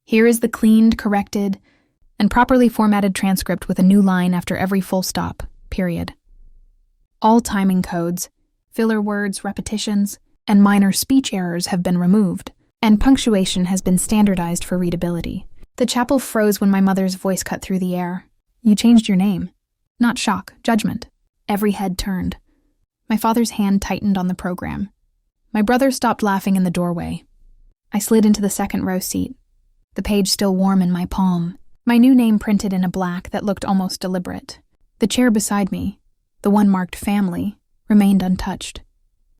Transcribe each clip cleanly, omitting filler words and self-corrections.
Here is the cleaned, corrected, and properly formatted transcript with a new line after every full stop, period. All timing codes, filler words, repetitions, and minor speech errors have been removed, and punctuation has been standardized for readability. The chapel froze when my mother's voice cut through the air. You changed your name. Not shock, judgment. Every head turned. My father's hand tightened on the program. My brother stopped laughing in the doorway. I slid into the second row seat, the page still warm in my palm. My new name printed in a black that looked almost deliberate. The chair beside me, the one marked family, remained untouched,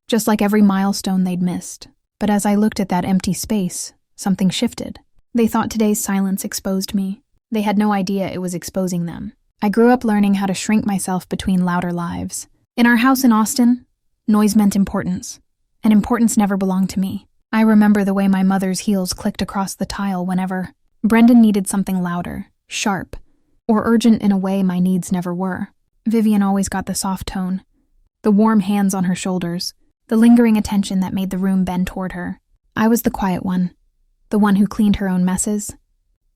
just like every milestone they'd missed. But as I looked at that empty space, something shifted. They thought today's silence exposed me. They had no idea it was exposing them. I grew up learning how to shrink myself between louder lives. In our house in Austin, noise meant importance, and importance never belonged to me. I remember the way my mother's heels clicked across the tile whenever Brendan needed something louder, sharp, or urgent in a way my needs never were. Vivian always got the soft tone, the warm hands on her shoulders, the lingering attention that made the room bend toward her. I was the quiet one, the one who cleaned her own messes,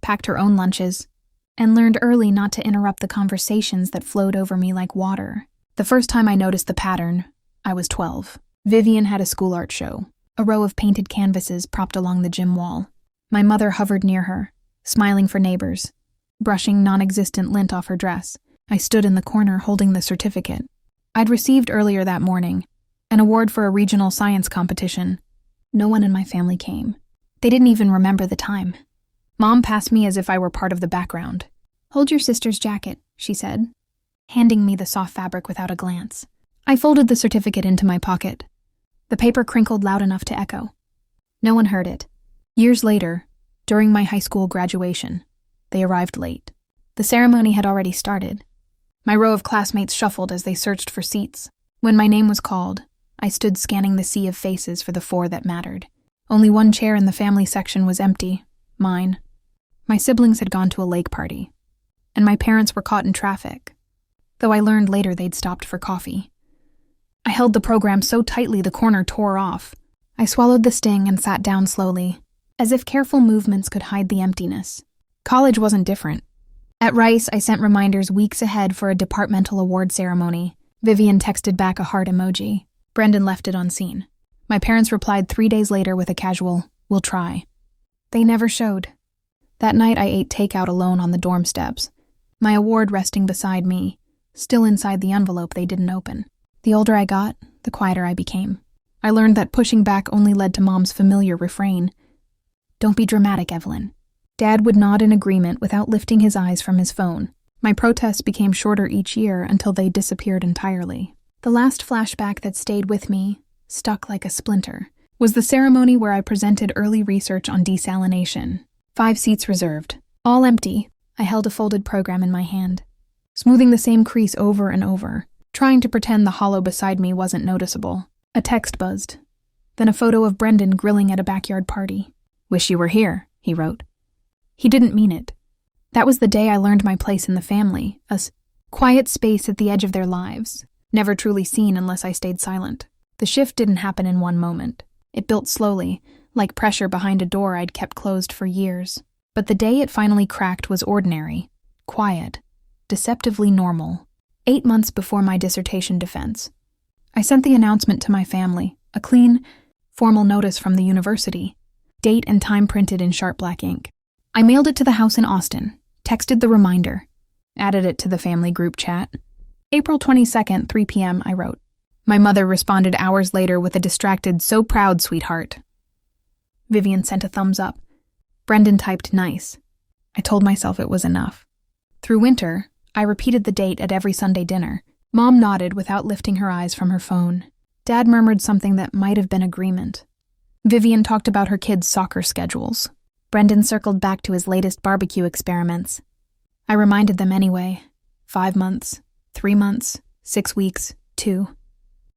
packed her own lunches, and learned early not to interrupt the conversations that flowed over me like water. The first time I noticed the pattern, I was 12. Vivian had a school art show, a row of painted canvases propped along the gym wall. My mother hovered near her, smiling for neighbors, brushing non-existent lint off her dress. I stood in the corner holding the certificate. I'd received earlier that morning an award for a regional science competition. No one in my family came. They didn't even remember the time. Mom passed me as if I were part of the background. "Hold your sister's jacket," she said, handing me the soft fabric without a glance. I folded the certificate into my pocket. The paper crinkled loud enough to echo. No one heard it. Years later, during my high school graduation, they arrived late. The ceremony had already started. My row of classmates shuffled as they searched for seats. When my name was called, I stood scanning the sea of faces for the 4 that mattered. Only one chair in the family section was empty, mine. My siblings had gone to a lake party, and my parents were caught in traffic, though I learned later they'd stopped for coffee. I held the program so tightly the corner tore off. I swallowed the sting and sat down slowly, as if careful movements could hide the emptiness. College wasn't different. At Rice, I sent reminders weeks ahead for a departmental award ceremony. Vivian texted back a heart emoji. Brendan left it unseen. My parents replied 3 days later with a casual, "We'll try." They never showed. That night I ate takeout alone on the dorm steps, my award resting beside me, still inside the envelope they didn't open. The older I got, the quieter I became. I learned that pushing back only led to Mom's familiar refrain, "Don't be dramatic, Evelyn." Dad would nod in agreement without lifting his eyes from his phone. My protests became shorter each year until they disappeared entirely. The last flashback that stayed with me, stuck like a splinter, was the ceremony where I presented early research on desalination. 5 seats reserved. All empty, I held a folded program in my hand, smoothing the same crease over and over, trying to pretend the hollow beside me wasn't noticeable. A text buzzed, then a photo of Brendan grilling at a backyard party. "Wish you were here," he wrote. He didn't mean it. That was the day I learned my place in the family, a quiet space at the edge of their lives, never truly seen unless I stayed silent. The shift didn't happen in one moment. It built slowly, like pressure behind a door I'd kept closed for years. But the day it finally cracked was ordinary, quiet, deceptively normal. 8 months before my dissertation defense, I sent the announcement to my family, a clean, formal notice from the university, date and time printed in sharp black ink. I mailed it to the house in Austin, texted the reminder, added it to the family group chat. April 22nd, 3 p.m., I wrote. My mother responded hours later with a distracted, "So proud, sweetheart." Vivian sent a thumbs up. Brendan typed nice. I told myself it was enough. Through winter, I repeated the date at every Sunday dinner. Mom nodded without lifting her eyes from her phone. Dad murmured something that might have been agreement. Vivian talked about her kids' soccer schedules. Brendan circled back to his latest barbecue experiments. I reminded them anyway. 5 months, 3 months, 6 weeks, 2.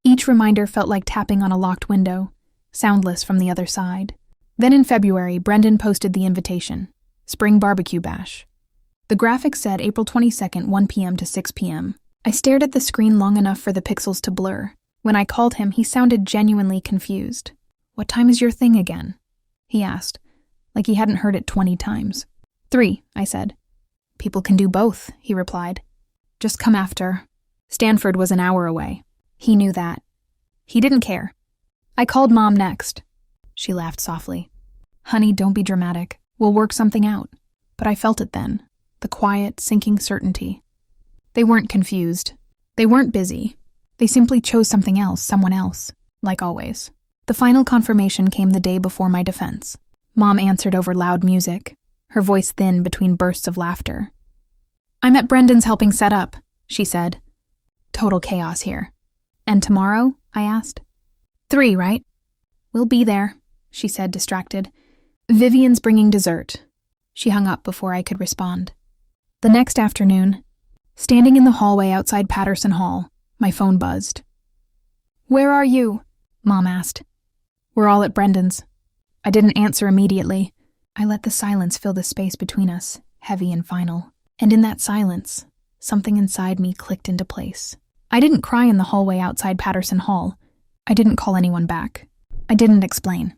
Each reminder felt like tapping on a locked window, soundless from the other side. Then in February, Brendan posted the invitation, Spring Barbecue Bash. The graphic said April 22nd, 1 p.m. to 6 p.m. I stared at the screen long enough for the pixels to blur. When I called him, he sounded genuinely confused. "What time is your thing again?" he asked, like he hadn't heard it 20 times. 3, I said. People can do both, he replied. Just come after. Stanford was an hour away. He knew that. He didn't care. I called Mom next. She laughed softly. Honey, don't be dramatic. We'll work something out. But I felt it then, the quiet, sinking certainty. They weren't confused. They weren't busy. They simply chose something else, someone else, like always. The final confirmation came the day before my defense. Mom answered over loud music, her voice thin between bursts of laughter. I'm at Brendan's helping set up, she said. Total chaos here. And tomorrow? I asked. 3, right? We'll be there, she said, distracted. Vivian's bringing dessert. She hung up before I could respond. The next afternoon, standing in the hallway outside Patterson Hall, my phone buzzed. Where are you? Mom asked. We're all at Brendan's. I didn't answer immediately. I let the silence fill the space between us, heavy and final. And in that silence, something inside me clicked into place. I didn't cry in the hallway outside Patterson Hall. I didn't call anyone back. I didn't explain.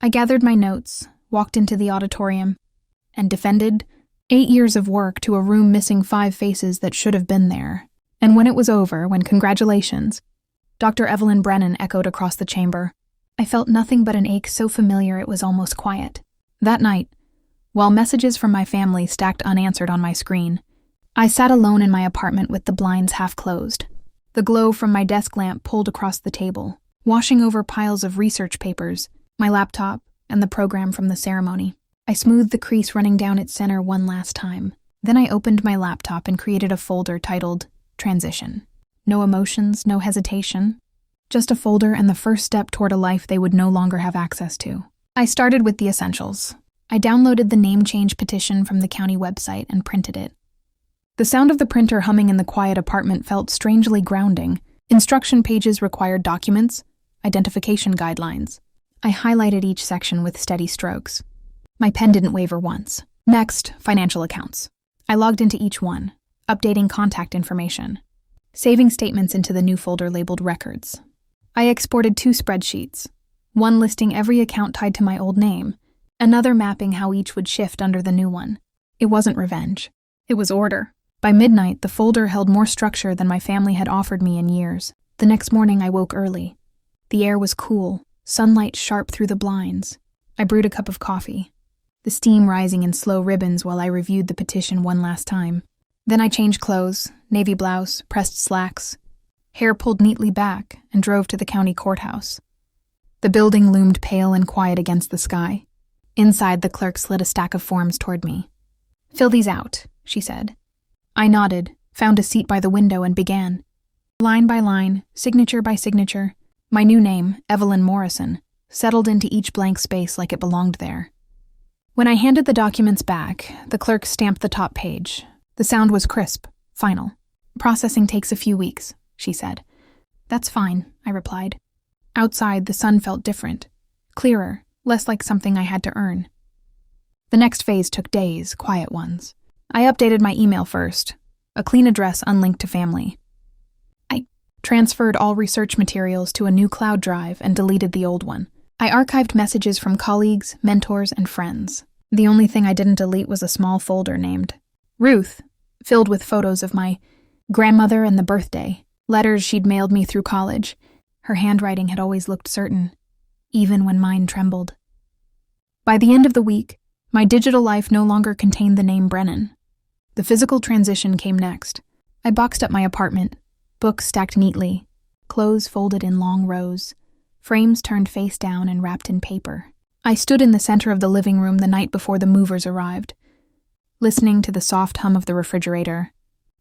I gathered my notes, walked into the auditorium, and defended 8 years of work to a room missing 5 faces that should have been there. And when it was over, when congratulations, Dr. Evelyn Brennan echoed across the chamber, I felt nothing but an ache so familiar it was almost quiet. That night, while messages from my family stacked unanswered on my screen, I sat alone in my apartment with the blinds half closed. The glow from my desk lamp pulled across the table, washing over piles of research papers, my laptop, and the program from the ceremony. I smoothed the crease running down its center one last time. Then I opened my laptop and created a folder titled Transition. No emotions, no hesitation. Just a folder and the first step toward a life they would no longer have access to. I started with the essentials. I downloaded the name change petition from the county website and printed it. The sound of the printer humming in the quiet apartment felt strangely grounding. Instruction pages required documents, identification guidelines. I highlighted each section with steady strokes. My pen didn't waver once. Next, financial accounts. I logged into each one, updating contact information, saving statements into the new folder labeled Records. I exported 2 spreadsheets, one listing every account tied to my old name, another mapping how each would shift under the new one. It wasn't revenge. It was order. By midnight, the folder held more structure than my family had offered me in years. The next morning, I woke early. The air was cool, sunlight sharp through the blinds. I brewed a cup of coffee, the steam rising in slow ribbons while I reviewed the petition one last time. Then I changed clothes, navy blouse, pressed slacks, hair pulled neatly back, and drove to the county courthouse. The building loomed pale and quiet against the sky. Inside, the clerk slid a stack of forms toward me. Fill these out, she said. I nodded, found a seat by the window, and began. Line by line, signature by signature, my new name, Evelyn Morrison, settled into each blank space like it belonged there. When I handed the documents back, the clerk stamped the top page. The sound was crisp, final. Processing takes a few weeks, she said. That's fine, I replied. Outside, the sun felt different, clearer, less like something I had to earn. The next phase took days, quiet ones. I updated my email first, a clean address unlinked to family. I transferred all research materials to a new cloud drive and deleted the old one. I archived messages from colleagues, mentors, and friends. The only thing I didn't delete was a small folder named Ruth, filled with photos of my grandmother and the birthday, letters she'd mailed me through college. Her handwriting had always looked certain, even when mine trembled. By the end of the week, my digital life no longer contained the name Brennan. The physical transition came next. I boxed up my apartment, books stacked neatly, clothes folded in long rows, frames turned face down and wrapped in paper. I stood in the center of the living room the night before the movers arrived, listening to the soft hum of the refrigerator,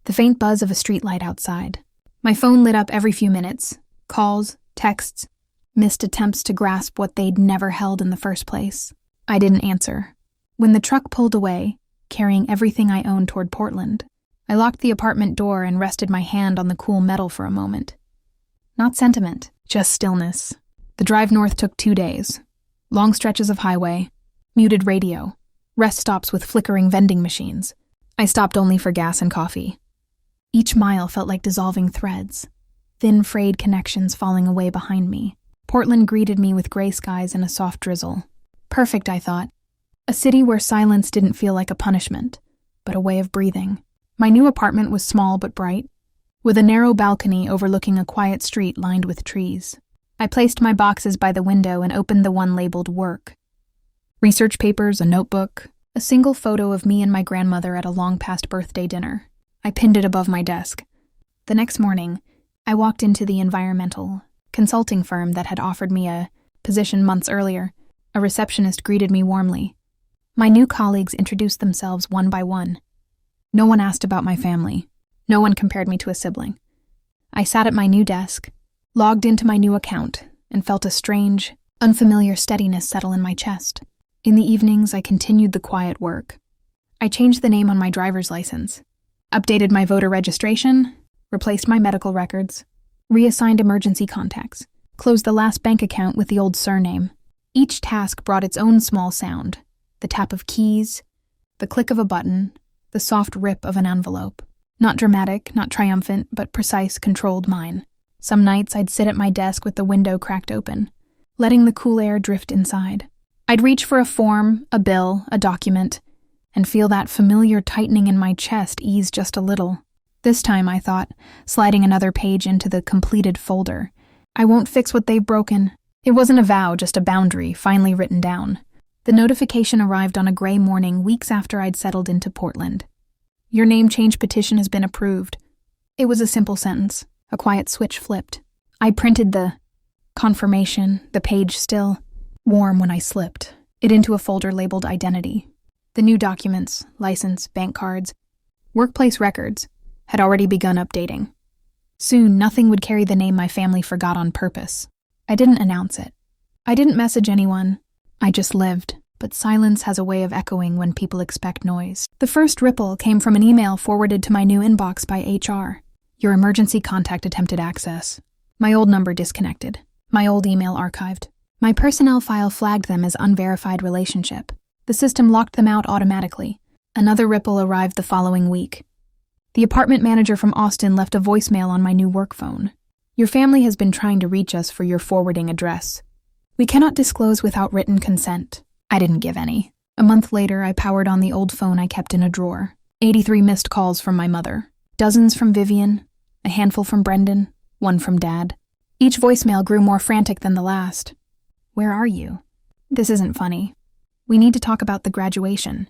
the faint buzz of a streetlight outside. My phone lit up every few minutes. Calls, texts, missed attempts to grasp what they'd never held in the first place. I didn't answer. When the truck pulled away, carrying everything I owned toward Portland, I locked the apartment door and rested my hand on the cool metal for a moment. Not sentiment, just stillness. The drive north took 2 days. Long stretches of highway, muted radio, rest stops with flickering vending machines. I stopped only for gas and coffee. Each mile felt like dissolving threads, thin frayed connections falling away behind me. Portland greeted me with gray skies and a soft drizzle. Perfect, I thought. A city where silence didn't feel like a punishment, but a way of breathing. My new apartment was small but bright, with a narrow balcony overlooking a quiet street lined with trees. I placed my boxes by the window and opened the one labeled work. Research papers, a notebook, a single photo of me and my grandmother at a long-past birthday dinner. I pinned it above my desk. The next morning, I walked into the environmental consulting firm that had offered me a position months earlier. A receptionist greeted me warmly. My new colleagues introduced themselves one by one. No one asked about my family. No one compared me to a sibling. I sat at my new desk, logged into my new account, and felt a strange, unfamiliar steadiness settle in my chest. In the evenings, I continued the quiet work. I changed the name on my driver's license, updated my voter registration, replaced my medical records, reassigned emergency contacts, closed the last bank account with the old surname. Each task brought its own small sound, the tap of keys, the click of a button, the soft rip of an envelope. Not dramatic, not triumphant, but precise, controlled mine. Some nights I'd sit at my desk with the window cracked open, letting the cool air drift inside. I'd reach for a form, a bill, a document, and feel that familiar tightening in my chest ease just a little. This time, I thought, sliding another page into the completed folder. I won't fix what they've broken. It wasn't a vow, just a boundary, finally written down. The notification arrived on a gray morning weeks after I'd settled into Portland. Your name change petition has been approved. It was a simple sentence. A quiet switch flipped. I printed the confirmation, the page still warm when I slipped it into a folder labeled Identity. The new documents, license, bank cards, workplace records, had already begun updating. Soon, nothing would carry the name my family forgot on purpose. I didn't announce it. I didn't message anyone. I just lived. But silence has a way of echoing when people expect noise. The first ripple came from an email forwarded to my new inbox by HR. Your emergency contact attempted access. My old number disconnected. My old email archived. My personnel file flagged them as unverified relationship. The system locked them out automatically. Another ripple arrived the following week. The apartment manager from Austin left a voicemail on my new work phone. Your family has been trying to reach us for your forwarding address. We cannot disclose without written consent. I didn't give any. A month later, I powered on the old phone I kept in a drawer. 83 missed calls from my mother. Dozens from Vivian, a handful from Brendan, one from Dad. Each voicemail grew more frantic than the last. Where are you? This isn't funny. We need to talk about the graduation.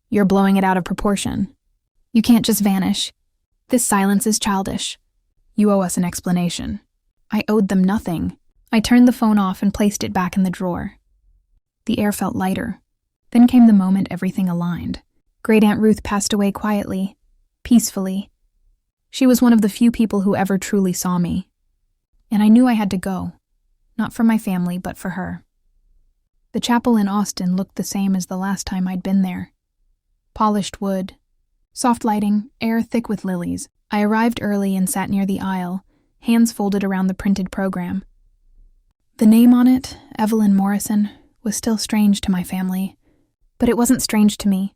You're blowing it out of proportion. You can't just vanish. This silence is childish. You owe us an explanation. I owed them nothing. I turned the phone off and placed it back in the drawer. The air felt lighter. Then came the moment everything aligned. Great Aunt Ruth passed away quietly, peacefully. She was one of the few people who ever truly saw me. And I knew I had to go. Not for my family, but for her. The chapel in Austin looked the same as the last time I'd been there. Polished wood, soft lighting, air thick with lilies. I arrived early and sat near the aisle, hands folded around the printed program. The name on it, Evelyn Morrison, was still strange to my family, but it wasn't strange to me.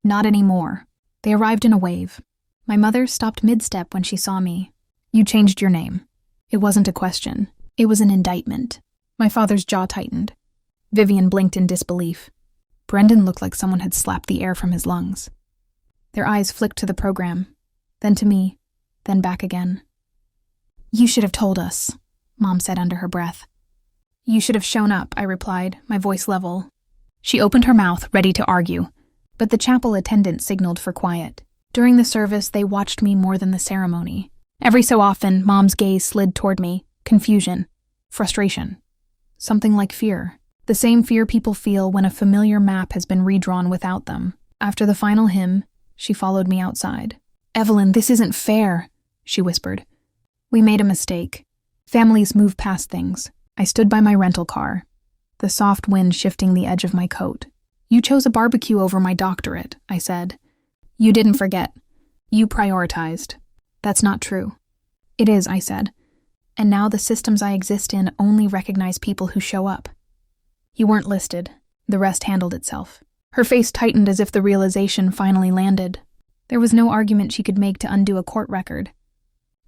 Not anymore. They arrived in a wave. My mother stopped mid-step when she saw me. You changed your name. It wasn't a question. It was an indictment. My father's jaw tightened. Vivian blinked in disbelief. Brendan looked like someone had slapped the air from his lungs. Their eyes flicked to the program, then to me, then back again. You should have told us, Mom said under her breath. You should have shown up, I replied, my voice level. She opened her mouth, ready to argue, but the chapel attendant signaled for quiet. During the service, they watched me more than the ceremony. Every so often, Mom's gaze slid toward me, confusion, frustration, something like fear. The same fear people feel when a familiar map has been redrawn without them. After the final hymn, she followed me outside. Evelyn, this isn't fair, she whispered. We made a mistake. Families move past things. I stood by my rental car, the soft wind shifting the edge of my coat. You chose a barbecue over my doctorate, I said. You didn't forget. You prioritized. That's not true. It is, I said. And now the systems I exist in only recognize people who show up. You weren't listed. The rest handled itself. Her face tightened as if the realization finally landed. There was no argument she could make to undo a court record.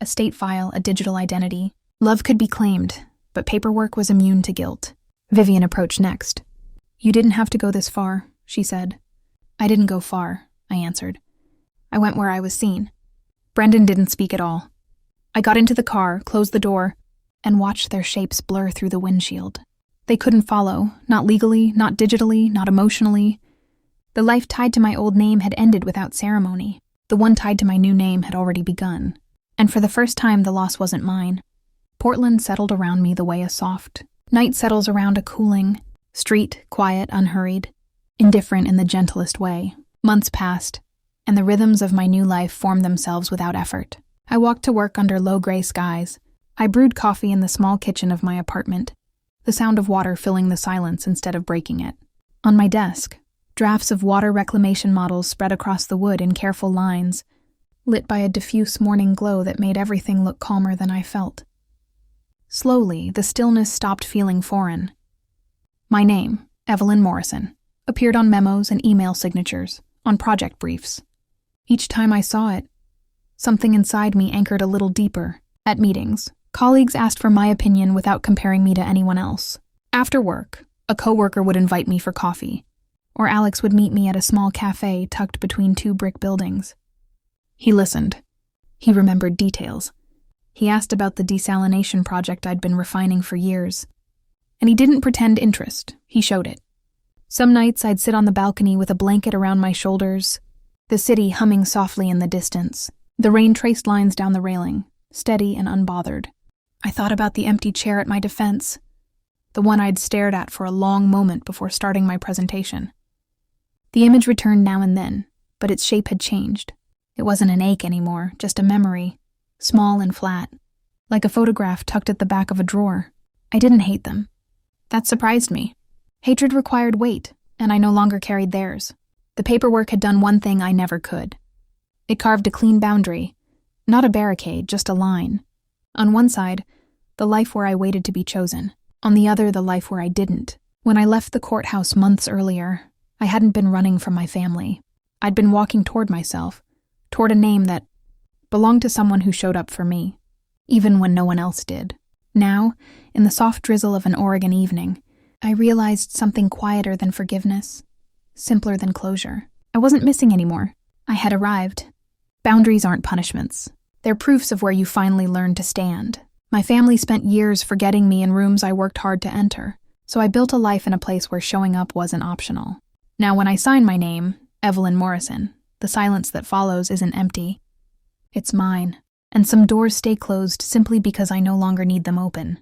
A state file, a digital identity. Love could be claimed, but paperwork was immune to guilt. Vivian approached next. You didn't have to go this far, she said. I didn't go far, I answered. I went where I was seen. Brendan didn't speak at all. I got into the car, closed the door, and watched their shapes blur through the windshield. They couldn't follow, not legally, not digitally, not emotionally. The life tied to my old name had ended without ceremony. The one tied to my new name had already begun. And for the first time, the loss wasn't mine. Portland settled around me the way a soft night settles around a cooling street, quiet, unhurried, indifferent in the gentlest way. Months passed, and the rhythms of my new life formed themselves without effort. I walked to work under low gray skies. I brewed coffee in the small kitchen of my apartment, the sound of water filling the silence instead of breaking it. On my desk, drafts of water reclamation models spread across the wood in careful lines, lit by a diffuse morning glow that made everything look calmer than I felt. Slowly, the stillness stopped feeling foreign. My name, Evelyn Morrison, appeared on memos and email signatures, on project briefs. Each time I saw it, something inside me anchored a little deeper. At meetings, colleagues asked for my opinion without comparing me to anyone else. After work, a coworker would invite me for coffee, or Alex would meet me at a small cafe tucked between two brick buildings. He listened. He remembered details. He asked about the desalination project I'd been refining for years. And he didn't pretend interest. He showed it. Some nights I'd sit on the balcony with a blanket around my shoulders, the city humming softly in the distance. The rain traced lines down the railing, steady and unbothered. I thought about the empty chair at my defense, the one I'd stared at for a long moment before starting my presentation. The image returned now and then, but its shape had changed. It wasn't an ache anymore, just a memory, small and flat, like a photograph tucked at the back of a drawer. I didn't hate them. That surprised me. Hatred required weight, and I no longer carried theirs. The paperwork had done one thing I never could. It carved a clean boundary, not a barricade, just a line. On one side, the life where I waited to be chosen. On the other, the life where I didn't. When I left the courthouse months earlier, I hadn't been running from my family. I'd been walking toward myself, toward a name that belonged to someone who showed up for me, even when no one else did. Now, in the soft drizzle of an Oregon evening, I realized something quieter than forgiveness, simpler than closure. I wasn't missing anymore. I had arrived. Boundaries aren't punishments. They're proofs of where you finally learn to stand. My family spent years forgetting me in rooms I worked hard to enter, so I built a life in a place where showing up wasn't optional. Now when I sign my name, Evelyn Morrison, the silence that follows isn't empty. It's mine. And some doors stay closed simply because I no longer need them open.